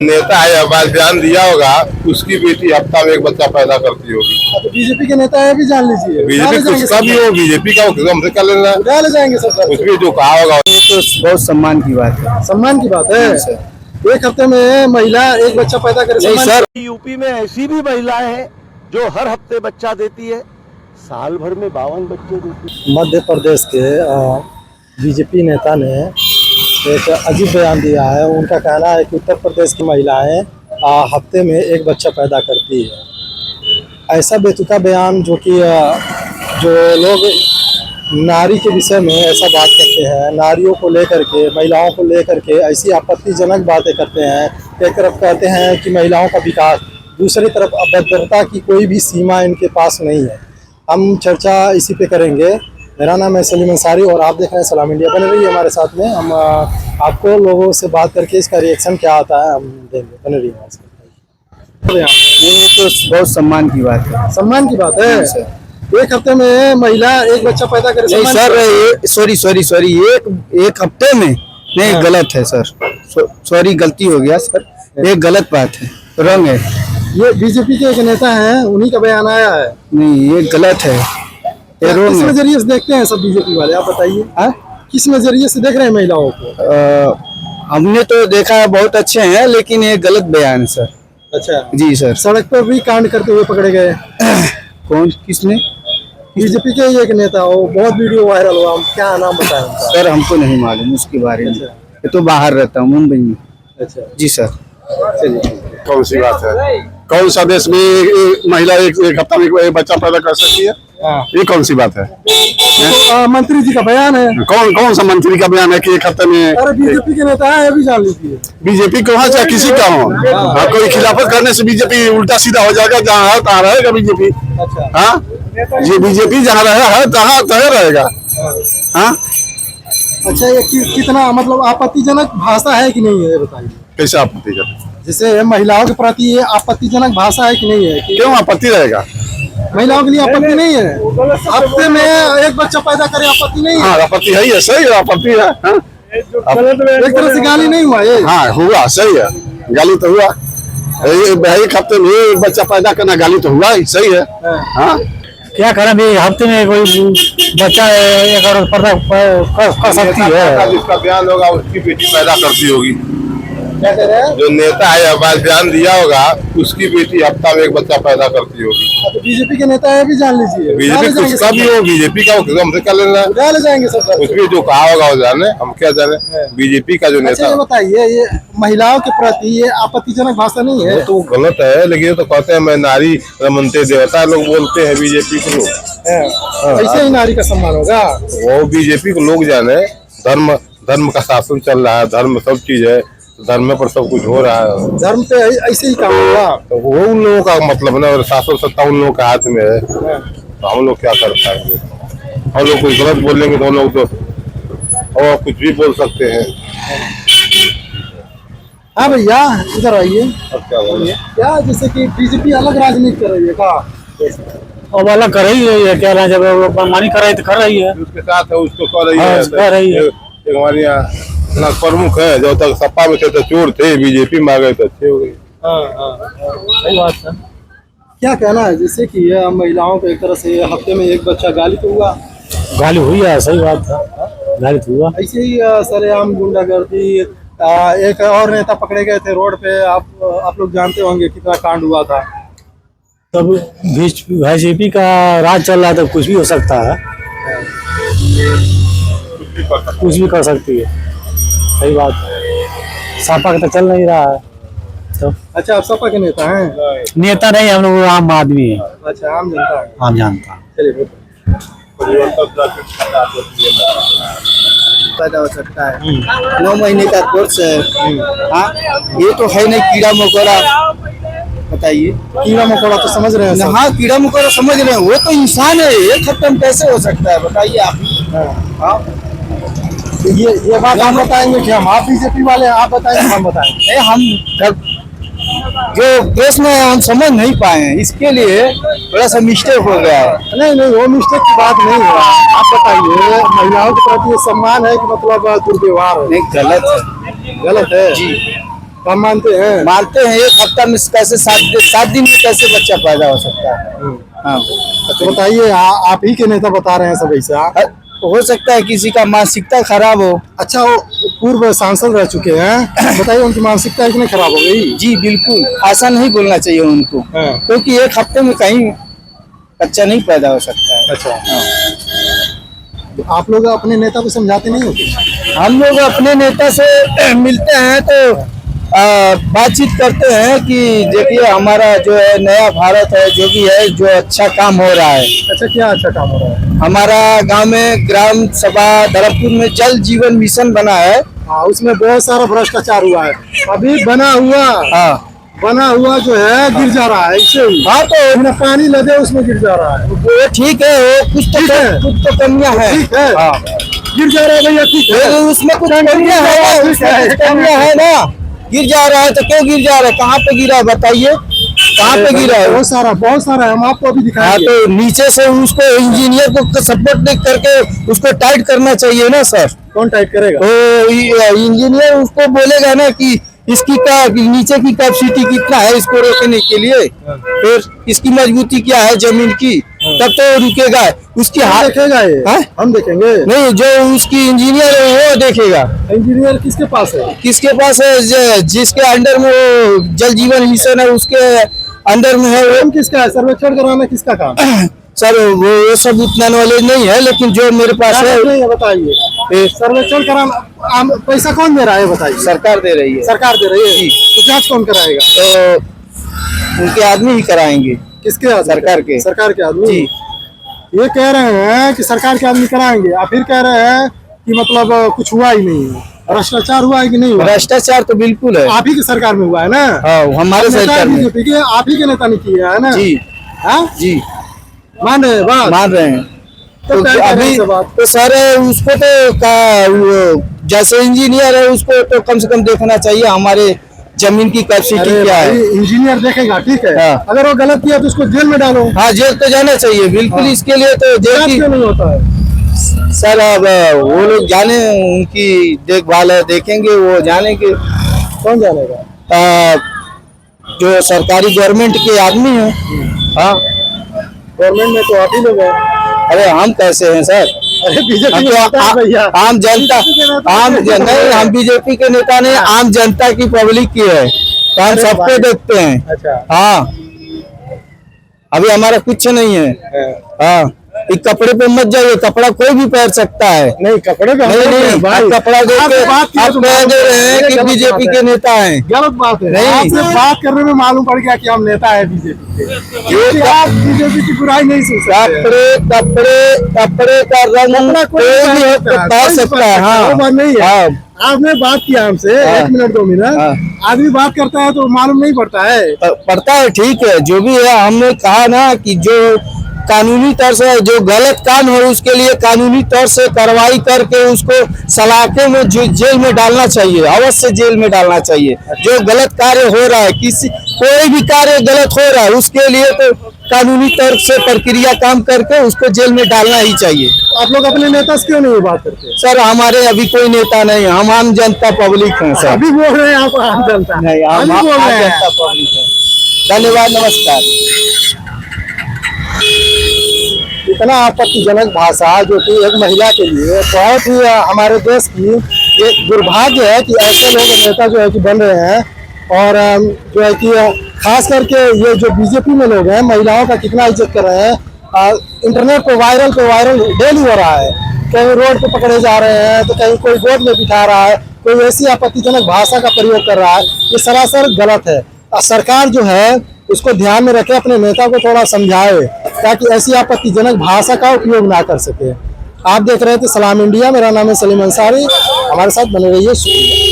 नेता है, बात ध्यान दिया होगा, उसकी बेटी हफ्ता में एक बच्चा पैदा करती होगी। तो बीजेपी के नेता है भी जान लीजिए, बीजेपी का भी हो, बीजेपी का हमसे कर लेना, उठा ले जाएंगे सब। कुछ भी जो कहा होगा। तो बहुत सम्मान की बात है। सम्मान की बात है। एक हफ्ते में महिला एक बच्चा पैदा करे। नहीं सर, यूपी में ऐसी भी महिलाएं हैं जो हर हफ्ते बच्चा देती है, साल भर में 52 बच्चे देती है। मध्य प्रदेश के बीजेपी नेता ने एक अजीब बयान दिया है। उनका कहना है कि उत्तर प्रदेश की महिलाएं हफ्ते में एक बच्चा पैदा करती है। ऐसा बेतुका बयान जो कि जो लोग नारी के विषय में ऐसा बात करते हैं, नारियों को लेकर के, महिलाओं को लेकर के ऐसी आपत्तिजनक बातें करते हैं। एक तरफ कहते हैं कि महिलाओं का विकास, दूसरी तरफ अभद्रता की कोई भी सीमा इनके पास नहीं है। हम चर्चा इसी पे करेंगे। मेरा नाम है सलीम अंसारी और आप देख रहे हैं सलाम इंडिया। बने रहिए हमारे साथ में। हम आपको लोगों से बात करके इसका रिएक्शन क्या आता है हम देंगे। बने रहिए हमारे साथ। ये तो बहुत सम्मान की बात है। सम्मान की बात है। एक हफ्ते में महिला एक बच्चा पैदा करे। नहीं सर, सॉरी एक हफ्ते में नहीं, गलत है सर। सॉरी, गलती हो गया सर, ये गलत बात है, रंग है। ये बीजेपी के एक नेता हैं, उन्हीं का बयान आया है। नहीं, ये गलत है, ये रोंग किस है। नजरिए से देखते हैं सब बीजेपी वाले, आप बताइए। किस नजरिए से देख रहे हैं महिलाओं को? हमने तो देखा है बहुत अच्छे हैं, लेकिन ये गलत बयान है सर। अच्छा जी सर। सड़क पर भी कांड करते हुए पकड़े गए। कौन, किसने? बीजेपी के एक नेता, वो बहुत वीडियो वायरल हुआ, क्या नाम बताएं उनका? सर हमको नहीं मालूम उसके बारे में। ये तो बाहर रहता हूँ, मुंबई में। अच्छा जी सर। कौन सी बात है? कौन सा देश में महिला एक हफ्ता में एक बच्चा पैदा कर सकती है? ये कौन सी बात है? तो, मंत्री जी का बयान है। कौन सा मंत्री का बयान है कि एक हफ्ते में? अरे बीजेपी के नेता है, अभी जान लीजिए। बीजेपी को वहाँ चाहे किसी का हो, कोई खिलाफत करने से बीजेपी उल्टा सीधा हो जाएगा। जहाँ है तहाँ रहेगा बीजेपी। अच्छा हाँ, ये बीजेपी जहाँ है तहाँ रहेगा। हाँ, अच्छा, ये कितना मतलब आपत्तिजनक भाषा है कि नहीं है, ये बताइए। कैसे आपत्ति कर? जैसे महिलाओं के प्रति ये आपत्तिजनक भाषा है कि नहीं है? क्यों आपत्ति रहेगा? महिलाओं के लिए आपत्ति नहीं है? हफ्ते में एक बच्चा पैदा करे, आपत्ति नहीं है? हाँ, आपत्ति है, ये सही है, आपत्ति है। हाँ? एक तरह से गाली नहीं हुआ ये? हाँ, हुआ, सही है, गाली तो हुआ। एक हफ्ते में एक बच्चा पैदा करना गाली तो हुआ, सही है। हाँ, क्या करें, हफ्ते में कोई बच्चा एक औरत पैदा कर सकती है। जिसका बयान होगा उसकी बेटी पैदा करती होगी। क्या कह रहे हैं? जो नेता है, बात ध्यान दिया होगा, उसकी बेटी हफ्ता में एक बच्चा पैदा करती होगी। तो बीजेपी के नेता है भी जान लीजिए। बीजेपी का भी हो, बीजेपी का हमसे कर लेना, उठा ले जाएंगे सब। कुछ भी जो कहा होगा वो जाने, हम क्या जाने। बीजेपी का जो अच्छा, नेता ये बताइए, ये महिलाओं के प्रति ये आपत्तिजनक भाषा नहीं है? तो गलत है, लेकिन ये तो कहते हैं मैं नारी रमनते देवता, लोग बोलते हैं बीजेपी के लोग। ऐसे ही नारी का सम्मान होगा। वो बीजेपी को लोग जाने। धर्म का शासन चल रहा है, धर्म सब चीज है, धर्म पर सब कुछ हो रहा है। धर्म पे ऐसे ही काम होगा। तो वो उन लोगों का मतलब ना, और शासन सत्ता उन लोगों के हाथ में है। तो हम लोग क्या कर पाएंगे? हम लोग कुछ गलत बोलेंगे तो हम लोग तो और कुछ भी बोल सकते हैं। हाँ भैया, इधर आइए। अब क्या बोले? क्या जैसे कि बीजेपी अलग राजनीति कर रही है का? अब अलग कर रही है, क्या ना, जब मनमानी कर रही तो कर रही है। उसके साथ है, उसको कर रही हाँ, है। कर रही है। एक हमारे यहाँ प्रमुख है, जब तक सपा में थे तो चोर थे, बीजेपी में आ गए तो अच्छे हो गए। सही बात है। क्या कहना है, जैसे कि ये महिलाओं को एक तरह से हफ्ते में एक बच्चा, गाली तो हुआ? गाली हुई है, सही बात है, गाली तो हुआ। ऐसे ही सरेआम गुंडागर्दी। एक और नेता पकड़े गए थे रोड पे, आप लोग जानते होंगे कितना कांड हुआ था। तब बीजेपी का राज चल रहा है, तो कुछ भी हो सकता है, कुछ भी कर सकती है। सही बात है। सपा का तो चल नहीं रहा है तो। अच्छा, आप सपा के नेता हैं? नेता नहीं, हम लोग आम आदमी है। अच्छा, आम जनता है। आम जनता। चलिए, पैदा हो सकता है। 9 महीने का कोर्स है। हाँ, ये तो है नहीं कीड़ा मकोड़ा। बताइए। कीड़ा मकोड़ा तो समझ रहे हैं सब। हाँ, कीड़ा मकोड़ा समझ रहे हैं, वो तो इंसान है। एक हफ्ते में कैसे हो सकता है, बताइए आप। हाँ, ये बात हम बताएंगे कि आप बीजेपी वाले हैं, आप बताएंगे हम बताएंगे। हम जो प्रश्न है हम समझ नहीं पाए हैं, इसके लिए थोड़ा सा मिस्टेक हो गया है। नहीं, वो मिस्टेक की बात नहीं है। आप बताइए, महिलाओं के प्रति सम्मान है कि मतलब दुर्व्यवहार है? नहीं, गलत है। गलत है जी। हम मानते हैं। मानते हैं। एक हफ्ता में कैसे 7 दिन में कैसे बच्चा पैदा हो सकता है? हाँ, तो बताइए, आप ही के नेता बता रहे हैं सब ऐसा? हो सकता है किसी का मानसिकता खराब हो। अच्छा, वो पूर्व सांसद रह चुके हैं, बताइए उनकी मानसिकता इतनी खराब हो गई? जी बिल्कुल, ऐसा नहीं बोलना चाहिए उनको, क्योंकि एक हफ्ते में कहीं बच्चा नहीं पैदा हो सकता है। अच्छा, तो आप लोग अपने नेता को समझाते नहीं होते? हम लोग अपने नेता से मिलते हैं तो बातचीत करते हैं कि देखिए हमारा जो है नया भारत है, जो भी है, जो अच्छा काम हो रहा है। अच्छा, क्या अच्छा काम हो रहा है? हमारा गांव में ग्राम सभा धर्मपुर में जल जीवन मिशन बना है। हाँ, उसमें बहुत सारा भ्रष्टाचार हुआ है। अभी बना हुआ जो है गिर जा रहा है इससे ही। हाँ, तो बिना पानी लगे उसमें गिर जा रहा है। वो ठीक है, वो कुछ तो कमियां हैं। ठीक है, हाँ, गिर जा रहा है भैया, ठीक है। लेकिन उसमें कुछ कमियां है, उसमें कुछ कमियां है ना। गिर जा रहा है तो क्यों गिर जा रहा है? कहाँ पे गिरा है बताइए, कहाँ पे गिरा है? बहुत सारा है, हम आपको अभी हाँ, दिखाएंगे। तो नीचे से उसको इंजीनियर को सपोर्ट करके उसको टाइट करना चाहिए ना सर। कौन टाइट करेगा? तो इंजीनियर उसको बोलेगा ना कि इसकी नीचे की कैपेसिटी कितना है इसको रोकने के लिए, फिर इसकी मजबूती क्या है जमीन की, तब तो रुकेगा। उसकी हाथ देखेगा ये? हाँ? हम देखेंगे नहीं, जो उसकी इंजीनियर है वो देखेगा। इंजीनियर किसके पास है? किसके पास है? जिसके अंडर में वो जल जीवन मिशन है उसके अंडर में है वो। काम किसका है? सर्वेक्षण कराना किसका काम? सर वो सब उतना नॉलेज नहीं है, लेकिन जो मेरे पास है नहीं है, बताइए। सर्वेक्षण कराना पैसा कौन दे रहा है बताइए? सरकार दे रही है। सरकार दे रही है। तो जांच कौन कराएगा? तो उनके आदमी ही कराएंगे। किसके आदमी? सरकार के। सरकार के आदमी जी। ये कह रहे हैं कि सरकार के आदमी कराएंगे, आप फिर कह रहे हैं कि मतलब कुछ हुआ ही नहीं है, भ्रष्टाचार हुआ है कि नहीं हुआ? भ्रष्टाचार तो बिल्कुल है। आप ही की सरकार में हुआ है ना? हाँ, हमारे सरकार में। बीजेपी के आप ही के नेता ने किया है ना? जी। हाँ जी, मान रहे हैं बात? मान रहे हैं। तो क्या कह रहे हैं अभी सब बात? तो सर उसको तो जैसे इंजीनियर है उसको तो कम से कम देखना चाहिए हमारे जमीन की कैपेसिटी अरे क्या है। भाई, इंजीनियर देखेगा, ठीक है। हाँ। अगर वो गलत किया तो उसको जेल में डालो। हाँ, जेल तो जाना चाहिए बिल्कुल। हाँ। इसके लिए तो जेल जांच की क्यों नहीं होता है? सर अब वो लोग जाने, उनकी देखभाल है, देखेंगे, वो जानेंगे। कौन जानेगा? जो सरकारी गवर्नमेंट के आदमी हैं। हाँ, गवर्नमेंट में तो आप ही लोग हैं। अरे हम कैसे हैं सर? अरे बीजेपी हम के नेता हैं भैया। आम जनता, नहीं, हम बीजेपी के नेता नहीं, आम जनता की पब्लिक की है, तो हम अरे सबको भाई। देखते हैं। अच्छा। हाँ, अभी हमारा कुछ नहीं है। हाँ, इस कपड़े पे मत जाइए, कपड़ा कोई भी पहन सकता है। नहीं, कपड़े पे नहीं नहीं भाई, आप कपड़ा देख आपसे बात के किया आप तो कह दे रहे हैं कि गलत बीजेपी बात के है। नेता हैं। गलत बात है। नहीं। आपसे बात करने में मालूम पड़ गया कि हम नेता है बीजेपी के। क्योंकि आप बीजेपी की बुराई नहीं सुन सकते। कपड़े का रंग कोई भी पहन सकता है। हाँ, वो बात नहीं है। हाँ, आपने बात किया हमसे, हाँ। 1 मिनट 2 मिनट, हाँ। आदमी बात करता है तो मालूम नहीं पड़ता है। पड़ता है, ठीक है, जो भी है। हमने कहा ना कि जो कानूनी तौर से जो गलत काम है उसके लिए कानूनी तौर से कार्रवाई करके उसको सलाखे में जेल में डालना चाहिए, अवश्य जेल में डालना चाहिए। जो गलत कार्य हो रहा है, कोई भी कार्य गलत हो रहा है, उसके लिए तो कानूनी तौर से प्रक्रिया काम करके उसको जेल में डालना ही चाहिए। आप लोग अपने नेता से क्यों नहीं बात करते? सर हमारे अभी कोई नेता नहीं, हम आम जनता पब्लिक हैं सर। अभी बोल रहे हैं आप आम जनता? नहीं, हम अभी आम बोल रहे हैं। जनता पब्लिक हैं। धन्यवाद, नमस्कार। इतना आपत्तिजनक भाषा जो कि एक महिला के लिए बहुत ही हमारे देश की एक दुर्भाग्य है कि ऐसे लोग नेता जो है कि बन रहे हैं। और जो है कि खास करके ये जो बीजेपी में लोग हैं, महिलाओं का कितना इज्जत कर रहे हैं। इंटरनेट पे वायरल डेली हो रहा है। कहीं रोड पे पकड़े जा रहे हैं तो कहीं कोई गोद में बिठा रहा है, कोई ऐसी आपत्तिजनक भाषा का प्रयोग कर रहा है। ये सरासर गलत है। सरकार जो है उसको ध्यान में रखे, अपने नेता को थोड़ा समझाए ताकि ऐसी आपत्तिजनक भाषा का उपयोग ना कर सके। आप देख रहे थे सलाम इंडिया, मेरा नाम है सलीम अंसारी, हमारे साथ बने रहिए, शुक्रिया।